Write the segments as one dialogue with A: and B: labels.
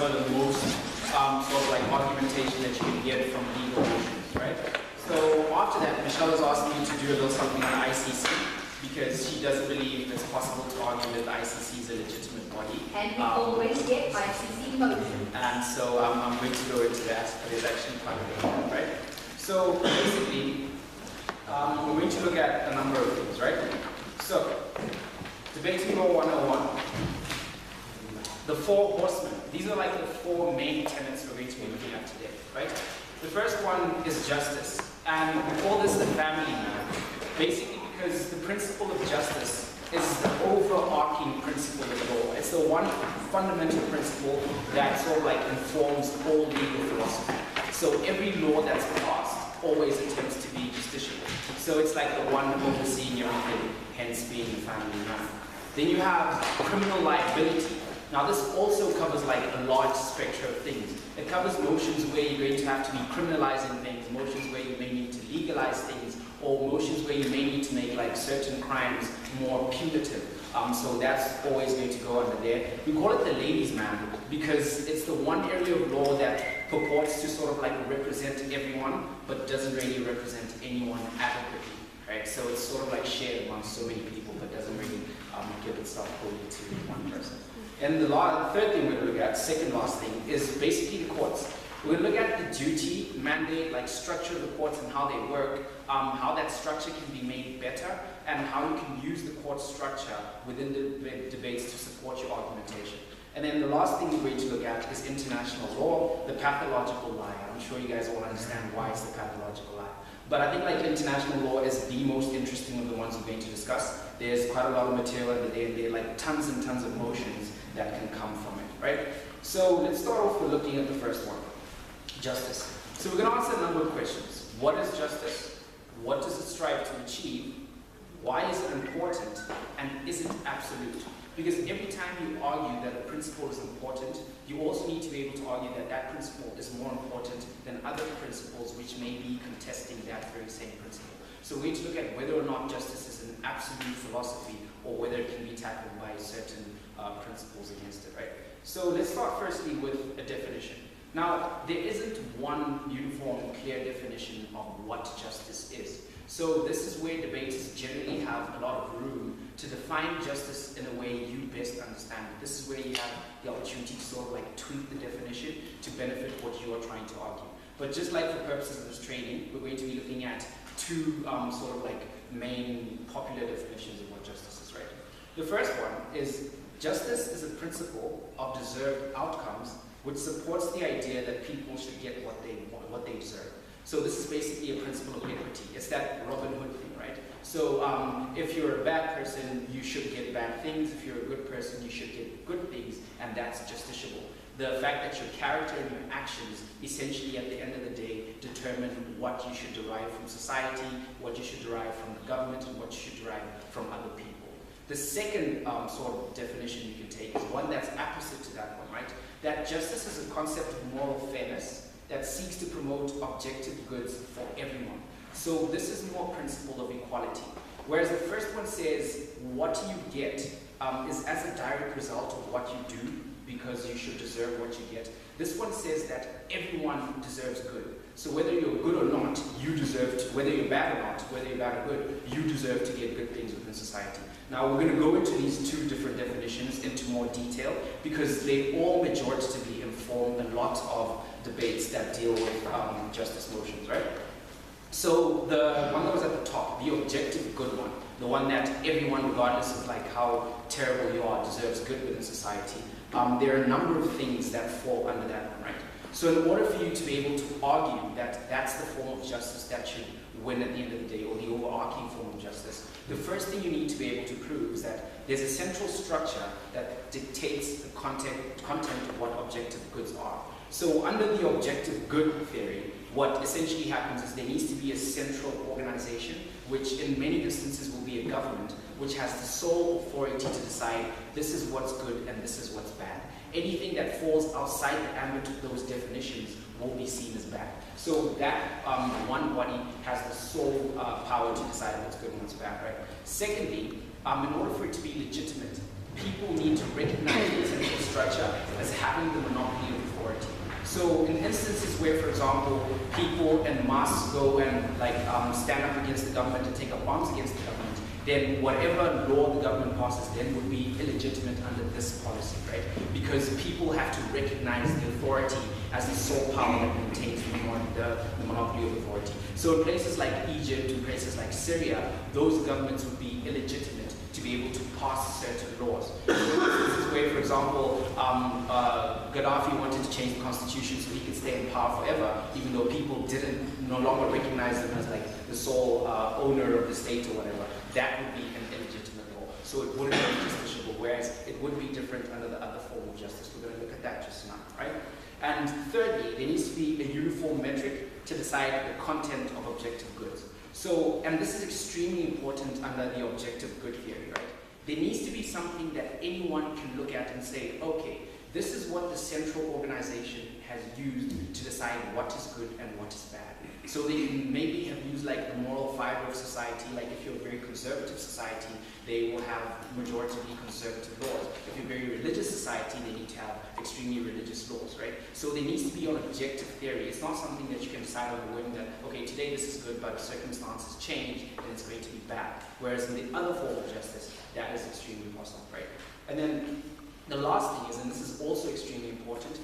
A: cover the most sort of like argumentation that you can get from legal motions, right? So after that, Michelle has asked me to do a little something on ICC because she doesn't believe it's possible to argue that ICC is a legitimate body.
B: And we always get ICC motion.
A: And so I'm going to go into that, but there's actually quite a bit of it, right? So basically, we're going to look at a number of things, right? So, debating law 101. The four horsemen. These are like the four main tenets we're going to be looking at today, right? The first one is justice. And we call this the family man. Basically because the principle of justice is the overarching principle of law. It's the one fundamental principle that sort of like informs all legal philosophy. So every law that's passed always attempts to be justiciable. So it's like the one overseeing everything, hence being the family man. Then you have criminal liability. Now this also covers like a large spectrum of things. It covers motions where you're going to have to be criminalizing things, motions where you may need to legalize things, or motions where you may need to make like certain crimes more punitive. So that's always going to go under there. We call it the ladies' man because it's the one area of law that purports to sort of like represent everyone, but doesn't really represent anyone adequately, right? So it's sort of like shared amongst so many people, but doesn't really give itself wholly to one person. And the third thing we're going to look at, second last thing, is basically the courts. We're going to look at the duty, mandate, like structure of the courts and how they work, how that structure can be made better, and how you can use the court structure within the debates to support your argumentation. And then the last thing we're going to look at is international law, the pathological lie. I'm sure you guys all understand why it's the pathological lie. But I think like international law is the most interesting of the ones we're going to discuss. There's quite a lot of material in there, and there are like tons and tons of motions that can come from it, right? So let's start off with looking at the first one, justice. So we're going to answer a number of questions. What is justice? What does it strive to achieve? Why is it important? And is it absolute? Because every time you argue that a principle is important, you also need to be able to argue that that principle is more important than other principles which may be contesting that very same principle. So we're going to look at whether or not justice is an absolute philosophy or whether it can be tackled by certain principles against it, right? So let's start firstly with a definition. Now, there isn't one uniform, clear definition of what justice is. So this is where debaters generally have a lot of room to define justice in a way you best understand it. This is where you have the opportunity to sort of like tweak the definition to benefit what you are trying to argue. But just like for purposes of this training, we're going to be looking at two sort of like main popular definitions of what justice is, right? The first one is justice is a principle of deserved outcomes which supports the idea that people should get what they deserve. So this is basically a principle of equity. It's that Robin Hood thing, right? So if you're a bad person, you should get bad things. If you're a good person, you should get good things, and that's justiciable. The fact that your character and your actions essentially at the end of the day determine what you should derive from society, what you should derive from the government, and what you should derive from other people. The second sort of definition you can take is one that's opposite to that one, right? That justice is a concept of moral fairness that seeks to promote objective goods for everyone. So this is more principle of equality. Whereas the first one says what you get is as a direct result of what you do because you should deserve what you get. This one says that everyone deserves good. So whether you're good or not, you deserve to, whether you're bad or not, whether you're bad or good, you deserve to get good things within society. Now we're going to go into these two different definitions into more detail because they all majoritatively inform a lot of debates that deal with justice motions, right? So the one that was at the top, the objective good one, the one that everyone, regardless of like how terrible you are, deserves good within society. There are a number of things that fall under that one, right? So in order for you to be able to argue that that's the form of justice that should win at the end of the day, or the overarching form of justice, the first thing you need to be able to prove is that there's a central structure that dictates the content of what objective goods are. So under the objective good theory, what essentially happens is there needs to be a central organization, which in many instances will be a government, which has the sole authority to decide this is what's good and this is what's bad. Anything that falls outside the ambit of those definitions will be seen as bad. So that one body has the sole power to decide what's good and what's bad, right? Secondly, in order for it to be legitimate, people need to recognize the central structure as having the monopoly of authority. So in instances where, for example, people en masse go and stand up against the government and take up arms against the government, then whatever law the government passes then would be illegitimate under this policy, right? Because people have to recognize the authority as the sole power that maintains the monopoly of authority. So in places like Egypt, in places like Syria, those governments would be illegitimate to be able to pass certain laws. So this is where, for example, Gaddafi wanted to change the constitution so he could stay in power forever, even though people no longer recognize him as the sole owner of the state or whatever. That would be an illegitimate law. So it wouldn't be justiciable, whereas it would be different under the other form of justice. We're going to look at that just now, right? And thirdly, there needs to be a uniform metric to decide the content of objective goods. So, and this is extremely important under the objective good theory, right? There needs to be something that anyone can look at and say, okay, this is what the central organization has used to decide what is good and what is bad. So they maybe have used the moral fiber of society, if you're a very conservative society, they will have majoritively conservative laws. If you're a very religious society, they need to have extremely religious laws, right? So there needs to be an objective theory. It's not something that you can decide on a whim that, okay, today this is good, but circumstances change and it's going to be bad. Whereas in the other form of justice, that is extremely possible, right? And then the last thing is, and this is also extremely important,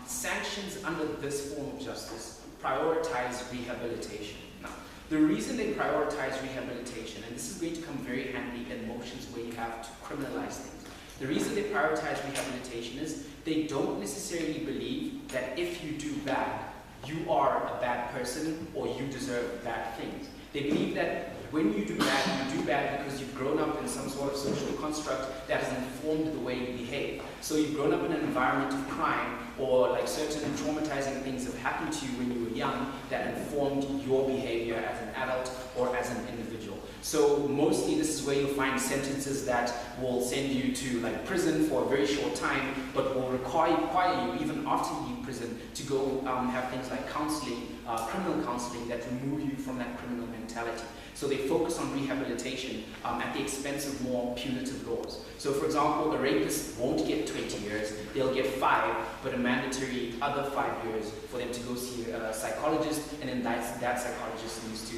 A: sanctions under this form of justice prioritize rehabilitation. Now, the reason they prioritize rehabilitation, and this is going to come very handy in motions where you have to criminalize things. The reason they prioritize rehabilitation is they don't necessarily believe that if you do bad, you are a bad person or you deserve bad things. They believe that when you do bad because you've grown up in some sort of social construct that has informed the way you behave. So you've grown up in an environment of crime, or certain traumatizing things have happened to you when you were young that informed your behavior as an adult or as an individual. So mostly this is where you'll find sentences that will send you to prison for a very short time, but will require you, even after you leave prison, to go have things like counseling, criminal counseling that remove you from that criminal mentality. So they focus on rehabilitation at the expense of more punitive laws. So for example, a rapist won't get 20 years, they'll get 5, but a mandatory other 5 years for them to go see a psychologist, and then that psychologist needs to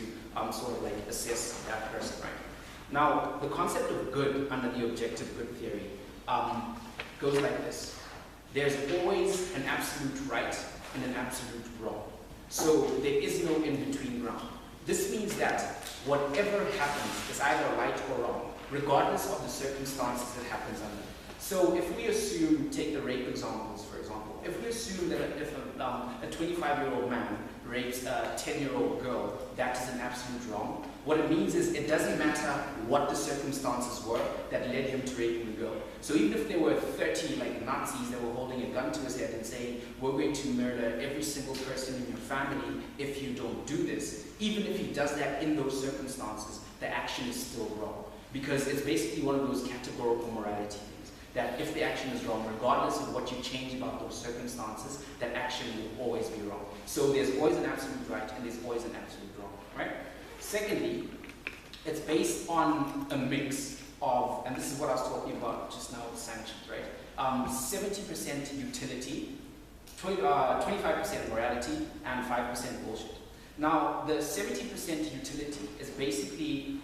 A: assess that person, right? Now, the concept of good under the objective good theory goes like this. There's always an absolute right and an absolute wrong. So there is no in-between ground. This means that whatever happens is either right or wrong, regardless of the circumstances it happens under. So if we assume, take the rape examples for example, if we assume that if a 25-year-old man rapes a 10-year-old girl, that is an absolute wrong. What it means is it doesn't matter what the circumstances were that led him to raping the girl. So even if there were 30 Nazis that were holding a gun to his head and saying, we're going to murder every single person in your family if you don't do this, even if he does that in those circumstances, the action is still wrong. Because it's basically one of those categorical morality things, that if the action is wrong, regardless of what you change about those circumstances, that action will always be wrong. So there's always an absolute right and there's always an absolute wrong, right? Secondly, it's based on a mix of, and this is what I was talking about just now with sanctions, right? 70% utility, 25% morality, and 5% bullshit. Now, the 70% utility is basically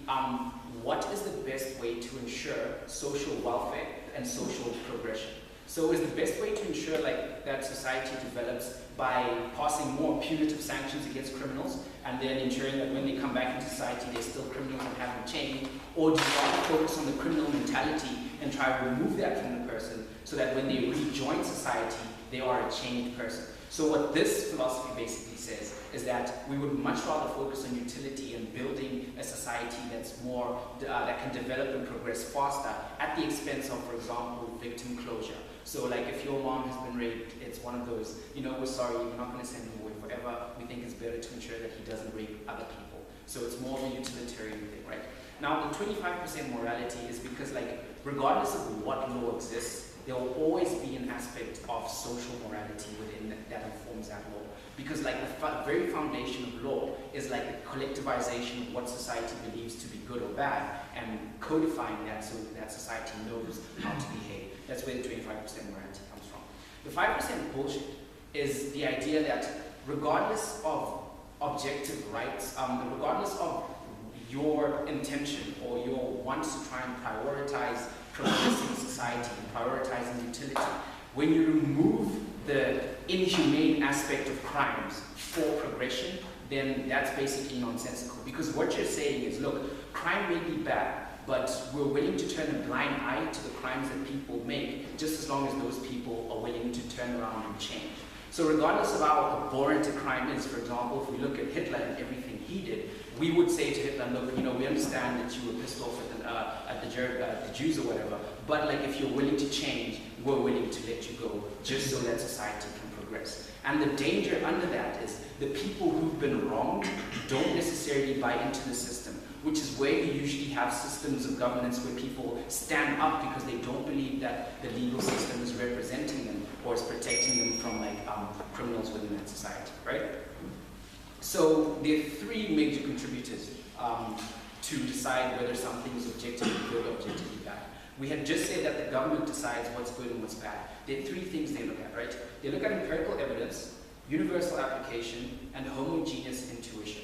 A: what is the best way to ensure social welfare and social progression. So is the best way to ensure that society develops by passing more punitive sanctions against criminals and then ensuring that when they come back into society they're still criminals and haven't changed? Or do you want to focus on the criminal mentality and try to remove that from the person so that when they rejoin society they are a changed person? So what this philosophy basically says is that we would much rather focus on utility and building a society that's more, that can develop and progress faster at the expense of, for example, victim closure. So if your mom has been raped, it's one of those, we're sorry, we're not going to send him away forever. We think it's better to ensure that he doesn't rape other people. So it's more of a utilitarian thing, right? Now, the 25% morality is because, regardless of what law exists, there will always be an aspect of social morality within that informs that law. Because like the very foundation of law is like the collectivization of what society believes to be good or bad and codifying that so that society knows how to behave. That's where the 25% morality comes from. The 5% bullshit is the idea that regardless of objective rights, regardless of your intention or your want to try and prioritize progressing society and prioritizing utility, when you remove the inhumane aspect of crimes for progression, then that's basically nonsensical. Because what you're saying is, look, crime may be bad, but we're willing to turn a blind eye to the crimes that people make, just as long as those people are willing to turn around and change. So regardless of how abhorrent a crime is, for example, if we look at Hitler and everything he did, we would say to Hitler, look, we understand that you were pissed off at the Jews or whatever, but like if you're willing to change, we're willing to let you go, just so that society can progress. And the danger under that is the people who've been wronged don't necessarily buy into the system, which is where you usually have systems of governance where people stand up because they don't believe that the legal system is representing them or is protecting them from like criminals within that society, right? So there are three major contributors to decide whether something is objectively good or objectively bad. We had just said that the government decides what's good and what's bad. There are three things they look at, right? They look at empirical evidence, universal application, and homogeneous intuition.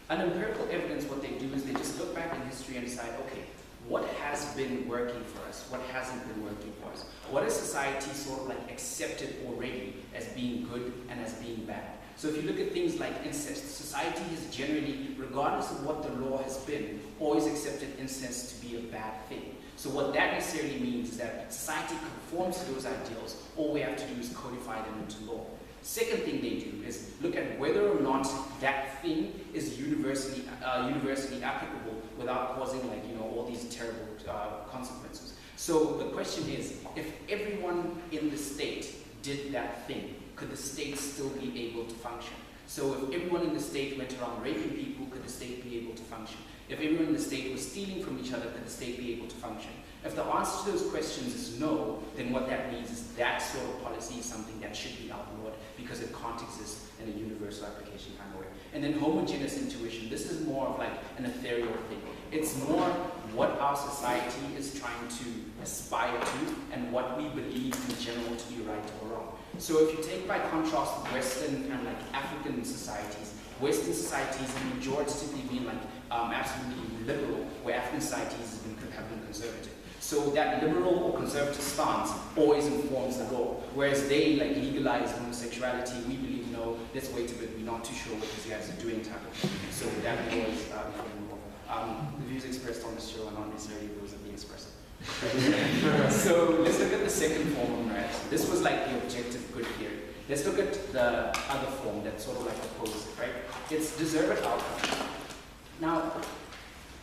A: And empirical evidence, what they do is they just look back in history and decide, okay, what has been working for us? What hasn't been working for us? What has society sort of like accepted already as being good and as being bad? So if you look at things like incest, society has generally, regardless of what the law has been, always accepted incest to be a bad thing. So what that necessarily means is that society conforms to those ideals. All we have to do is codify them into law. Second thing they do is look at whether or not that thing is universally applicable without causing all these terrible consequences. So the question is, if everyone in the state did that thing, could the state still be able to function? So if everyone in the state went around raping people, could the state be able to function? If everyone in the state was stealing from each other, could the state be able to function? If the answer to those questions is no, then what that means is that sort of policy is something that should be outlawed because it can't exist in a universal application kind of way. And then homogeneous intuition, this is more of like an ethereal thing. It's more what our society is trying to aspire to and what we believe in general to be right or wrong. So if you take by contrast Western and like African societies, Western societies have majoritively been like absolutely liberal, where African societies have been conservative. So that liberal or conservative stance always informs the law. Whereas they like legalize homosexuality, we believe no, let's wait a bit, we're not too sure what these guys are doing type of thing. So that law is the views expressed on this show are not necessarily those of the expressor. So let's look at the second form of morality. This was like the objective good theory. Let's look at the other form that's sort of like opposite, right? It's deserved outcome. Now,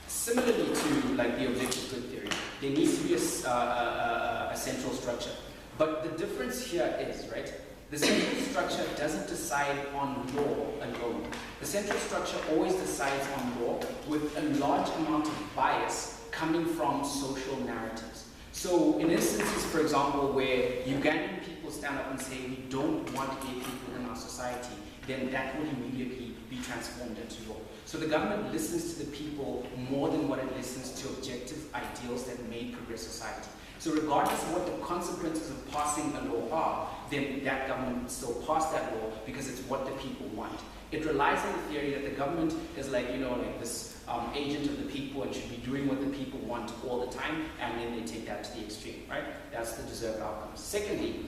A: similarly to like the objective good theory, there needs to be a central structure. But the difference here is, right, the central structure doesn't decide on law alone. The central structure always decides on law with a large amount of bias coming from social narratives. So in instances, for example, where Ugandan people stand up and say, we don't want gay people in our society, then that will immediately be transformed into law. So the government listens to the people more than what it listens to objective ideals that may progress society. So regardless of what the consequences of passing a law are, then that government will still pass that law because it's what the people want. It relies on the theory that the government is like, like this agent of the people and should be doing what the people want all the time, and then they take that to the extreme, right? That's the deserved outcomes. Secondly,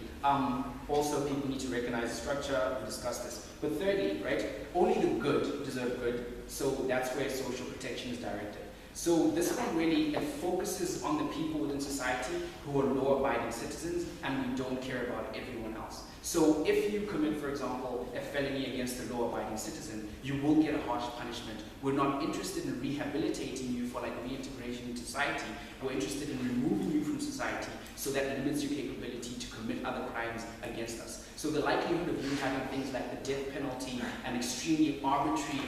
A: also people need to recognize the structure, we discussed this. But thirdly, right, only the good deserve good, so that's where social protection is directed. So this one really, it focuses on the people within society who are law-abiding citizens, and we don't care about everyone else. So if you commit, for example, a felony against a law-abiding citizen, you will get a harsh punishment. We're not interested in rehabilitating you for like reintegration into society. We're interested in removing you from society so that limits your capability to commit other crimes against us. So the likelihood of you having things like the death penalty and extremely arbitrary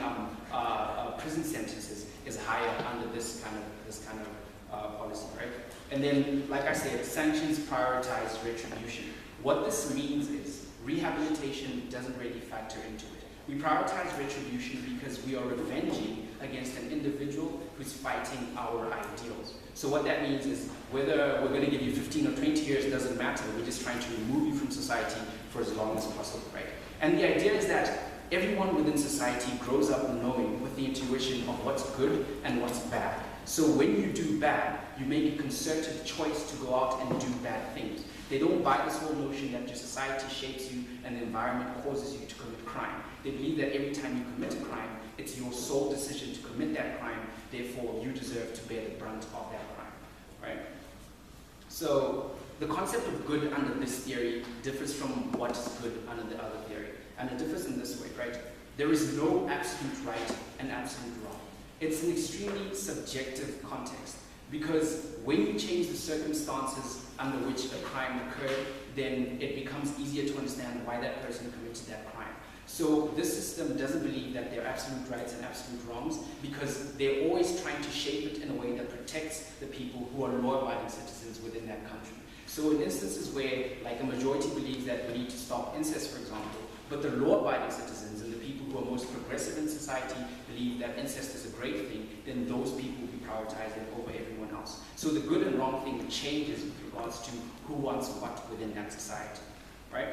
A: prison sentences is higher under this kind of policy, right? And then, like I said, sanctions prioritize retribution. What this means is rehabilitation doesn't really factor into it. We prioritize retribution because we are revenging against an individual who's fighting our ideals. So what that means is whether we're going to give you 15 or 20 years doesn't matter. We're just trying to remove you from society for as long as possible, right? And the idea is that everyone within society grows up knowing with the intuition of what's good and what's bad. So when you do bad, you make a concerted choice to go out and do bad things. They don't buy this whole notion that your society shapes you and the environment causes you to commit crime. They believe that every time you commit a crime, it's your sole decision to commit that crime, therefore you deserve to bear the brunt of that crime, right? So the concept of good under this theory differs from what is good under the other theory. And it differs in this way, right? There is no absolute right and absolute wrong. It's an extremely subjective context because when you change the circumstances under which a crime occurred, then it becomes easier to understand why that person committed that crime. So this system doesn't believe that there are absolute rights and absolute wrongs because they're always trying to shape it in a way that protects the people who are law-abiding citizens within that country. So in instances where, like, a majority believes that we need to stop incest, for example, but the law-abiding citizens and the people who are most progressive in society believe that incest is a great thing, then those people will be prioritized over everyone else. So the good and wrong thing changes with regards to who wants what within that society, right?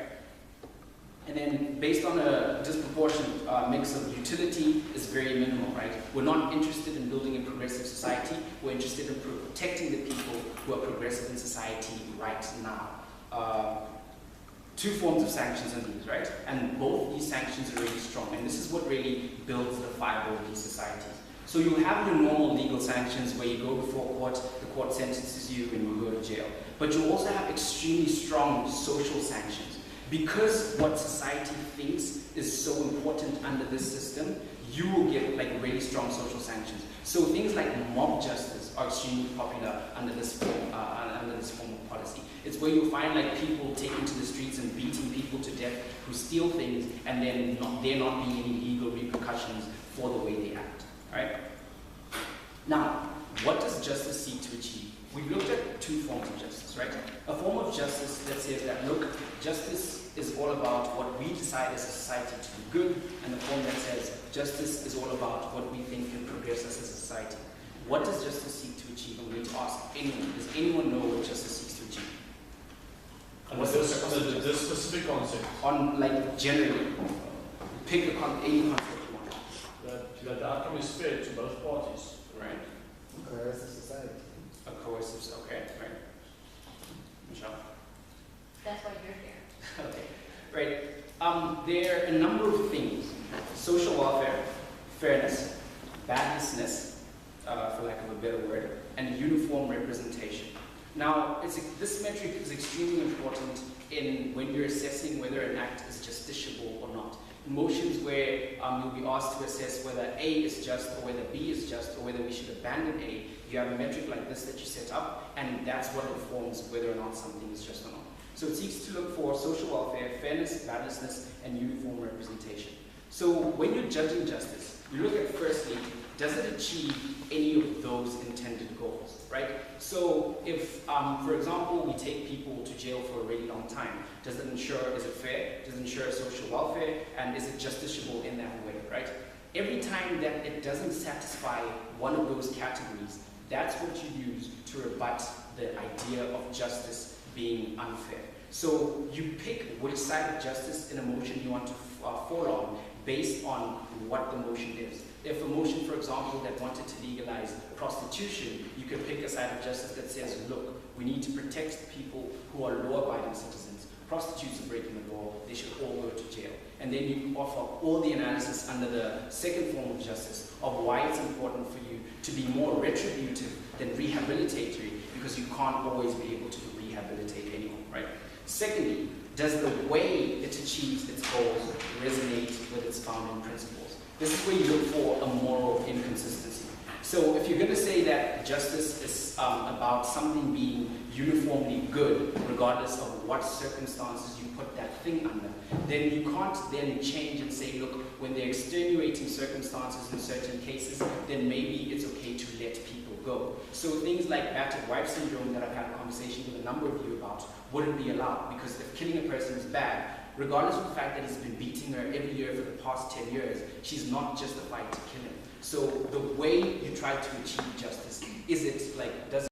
A: And then based on a disproportionate mix of utility is very minimal, right? We're not interested in building a progressive society. We're interested in protecting the people who are progressive in society right now. Two forms of sanctions are these, right? And both these sanctions are really strong. And this is what really builds the fiber of these societies. So you have your normal legal sanctions where you go before court, the court sentences you and you go to jail. But you also have extremely strong social sanctions. Because what society thinks is so important under this system, you will get like really strong social sanctions. So things like mob justice are extremely popular under this form of policy. It's where you find like people taking to the streets and beating people to death who steal things, and then there not being any legal repercussions for the way they act. Right? Now, what does justice seek to achieve? We've looked at two forms of justice, right? A form of justice that says that, look, justice is all about what we decide as a society to be good, and the form that says justice is all about what we think can progress us as a society. What does justice seek to achieve? I'm going to ask anyone. Does anyone know what justice seeks to achieve?
C: What's this specific concept?
A: On, like, generally. Pick any concept you want.
C: That the outcome is fair to both parties.
A: Right.
D: Coercive society.
A: A coercive, okay, right. Michelle?
B: That's why you're here.
A: Okay, right. There are a number of things. Social welfare, fairness, badnessness, for lack of a better word, and uniform representation. Now, this metric is extremely important when you're assessing whether an act is justiciable or not. In motions where you'll be asked to assess whether A is just or whether B is just or whether we should abandon A, you have a metric like this that you set up, and that's what informs whether or not something is just or not. So it seeks to look for social welfare, fairness, badnessness, and uniform representation. So when you're judging justice, you look at firstly, does it achieve any of those intended goals, right? So if, for example, we take people to jail for a really long time, does it ensure, is it fair? Does it ensure social welfare? And is it justiciable in that way, right? Every time that it doesn't satisfy one of those categories, that's what you use to rebut the idea of justice being unfair. So you pick which side of justice in a motion you want to fall on based on what the motion is. If a motion, for example, that wanted to legalize prostitution, you could pick a side of justice that says, look, we need to protect people who are law-abiding citizens. Prostitutes are breaking the law, they should all go to jail. And then you offer all the analysis under the second form of justice of why it's important for you to be more retributive than rehabilitatory, because you can't always be able to rehabilitate anyone, right? Secondly, does the way it achieves its goals resonate with its founding principles? This is where you look for a moral inconsistency. So if you're going to say that justice is about something being uniformly good, regardless of what circumstances you put that thing under, then you can't then change and say, look, when there are extenuating circumstances in certain cases, then maybe it's okay to let people would go. So things like battered wife syndrome that I've had a conversation with a number of you about wouldn't be allowed, because if killing a person is bad, regardless of the fact that he's been beating her every year for the past 10 years, she's not justified to kill him. So the way you try to achieve justice, is it like, does